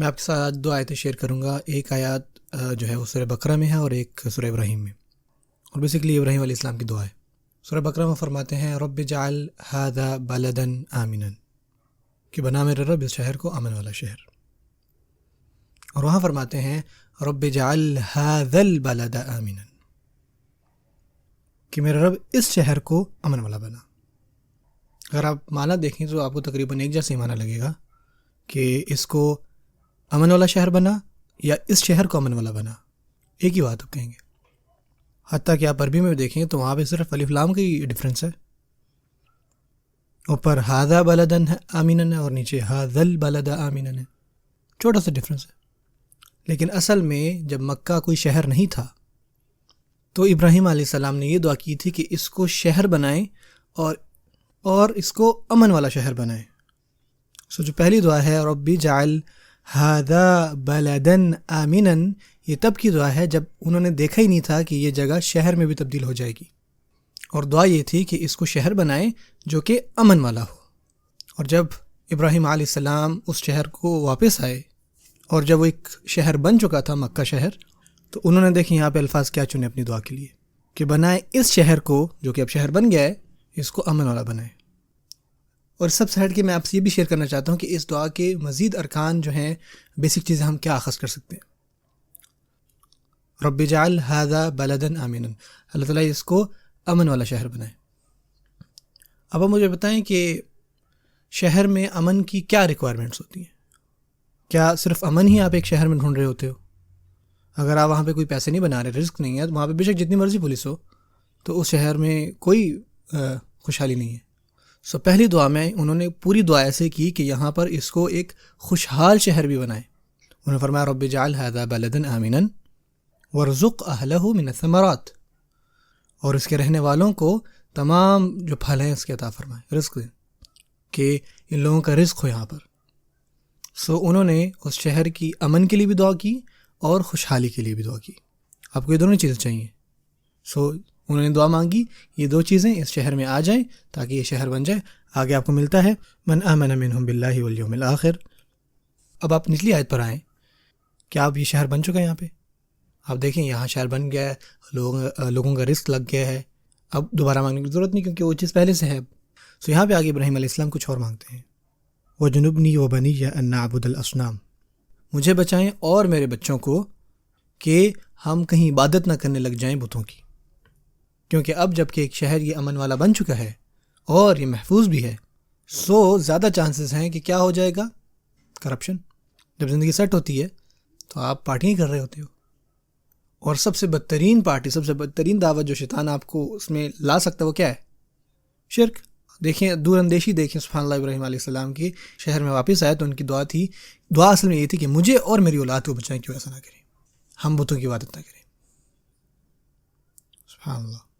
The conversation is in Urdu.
میں آپ کے ساتھ 2 آیتیں شیئر کروں گا. ایک آیات جو ہے وہ سورہ بقرہ میں ہے اور ایک سورہ ابراہیم میں، اور بیسیکلی ابراہیم علیہ السلام کی دعا ہے. سورہ بقرہ میں فرماتے ہیں رب اجعل ھذا بلدا آمنا، کہ بنا میرے رب اس شہر کو امن والا شہر. اور وہاں فرماتے ہیں رب اجعل ھذا البلد آمنا، کہ میرے رب اس شہر کو امن والا بنا. اگر آپ معنی دیکھیں تو آپ کو تقریباً ایک جیسا ہی معنی لگے گا کہ اس کو امن والا شہر بنا یا اس شہر کو امن والا بنا، ایک ہی بات آپ کہیں گے. حتیٰ کہ آپ عربی میں دیکھیں تو وہاں پہ صرف الف لام کا ہی ڈفرینس ہے. اوپر ھذا بلدن آمنا ہے اور نیچے ھذا البلد آمنا ہے، چھوٹا سا ڈفرینس ہے. لیکن اصل میں جب مکہ کوئی شہر نہیں تھا تو ابراہیم علیہ السلام نے یہ دعا کی تھی کہ اس کو شہر بنائیں اور اس کو امن والا شہر بنائیں. جو پہلی دعا ہے رب اجعل ھذا بلدا آمنا، یہ تب کی دعا ہے جب انہوں نے دیکھا ہی نہیں تھا کہ یہ جگہ شہر میں بھی تبدیل ہو جائے گی، اور دعا یہ تھی کہ اس کو شہر بنائیں جو کہ امن والا ہو. اور جب ابراہیم علیہ السلام اس شہر کو واپس آئے اور جب وہ ایک شہر بن چکا تھا مکہ شہر، تو انہوں نے دیکھیں یہاں پہ الفاظ کیا چنے اپنی دعا کے لیے کہ بنائے اس شہر کو جو کہ اب شہر بن گیا ہے، اس کو امن والا بنائے. اور سب سے ہٹ کے میں آپ سے یہ بھی شیئر کرنا چاہتا ہوں کہ اس دعا کے مزید ارکان جو ہیں، بیسک چیزیں ہم کیا اخذ کر سکتے ہیں. رب اجعل ھذا بلدا آمنا، اللہ تعالیٰ اس کو امن والا شہر بنائے. اب آپ مجھے بتائیں کہ شہر میں امن کی کیا ریکوائرمنٹس ہوتی ہیں؟ کیا صرف امن ہی آپ ایک شہر میں ڈھونڈ رہے ہوتے ہو؟ اگر آپ وہاں پہ کوئی پیسے نہیں بنا رہے، رزق نہیں ہے، تو وہاں پہ بے شک جتنی مرضی پولیس ہو تو اس شہر میں کوئی خوشحالی نہیں ہے. پہلی دعا میں انہوں نے پوری دعا ایسے کی کہ یہاں پر اس کو ایک خوشحال شہر بھی بنائے. انہوں نے فرمایا رب اجعل ھذا بلدا آمنا وارزق اہلہ من الثمرات، اور اس کے رہنے والوں کو تمام جو پھل ہیں اس کے عطا فرمائے، رزق دیں کہ ان لوگوں کا رزق ہو یہاں پر. انہوں نے اس شہر کی امن کے لیے بھی دعا کی اور خوشحالی کے لیے بھی دعا کی. آپ کو یہ دونوں چیزیں چاہیے. انہوں نے دعا مانگی یہ 2 چیزیں اس شہر میں آ جائیں تاکہ یہ شہر بن جائے. آگے آپ کو ملتا ہے من آمن منہم باللہ والیوم الآخر. اب آپ نچلی آیت پر آئیں. کیا اب یہ شہر بن چکا ہے؟ یہاں پہ آپ دیکھیں یہاں شہر بن گیا ہے، لوگوں کا رزق لگ گیا ہے، اب دوبارہ مانگنے کی ضرورت نہیں کیونکہ وہ چیز پہلے سے ہے. یہاں پہ آگے ابراہیم علیہ السلام کچھ اور مانگتے ہیں، وَجُنُبْنِي وَبَنِيَّ أَن نَّعْبُدَ الْأَصْنَامَ، مجھے بچائیں اور میرے بچوں کو کہ ہم کہیں عبادت نہ کرنے لگ جائیں بتوں کی. کیونکہ اب جب کہ ایک شہر یہ امن والا بن چکا ہے اور یہ محفوظ بھی ہے، زیادہ چانسز ہیں کہ کیا ہو جائے گا؟ کرپشن. جب زندگی سیٹ ہوتی ہے تو آپ پارٹیاں کر رہے ہوتے ہو، اور سب سے بدترین پارٹی، سب سے بدترین دعوت جو شیطان آپ کو اس میں لا سکتا ہے وہ کیا ہے؟ شرک. دیکھیں دور اندیشی دیکھیں سبحان اللہ ابراہیم علیہ السلام کی شہر میں واپس آئے تو ان کی دعا اصل میں یہ تھی کہ مجھے اور میری اولاد کو بچائیں، کیوں ایسا نہ کریں، ہم بتوں کی عبادت نہ کریں. سبحان اللہ.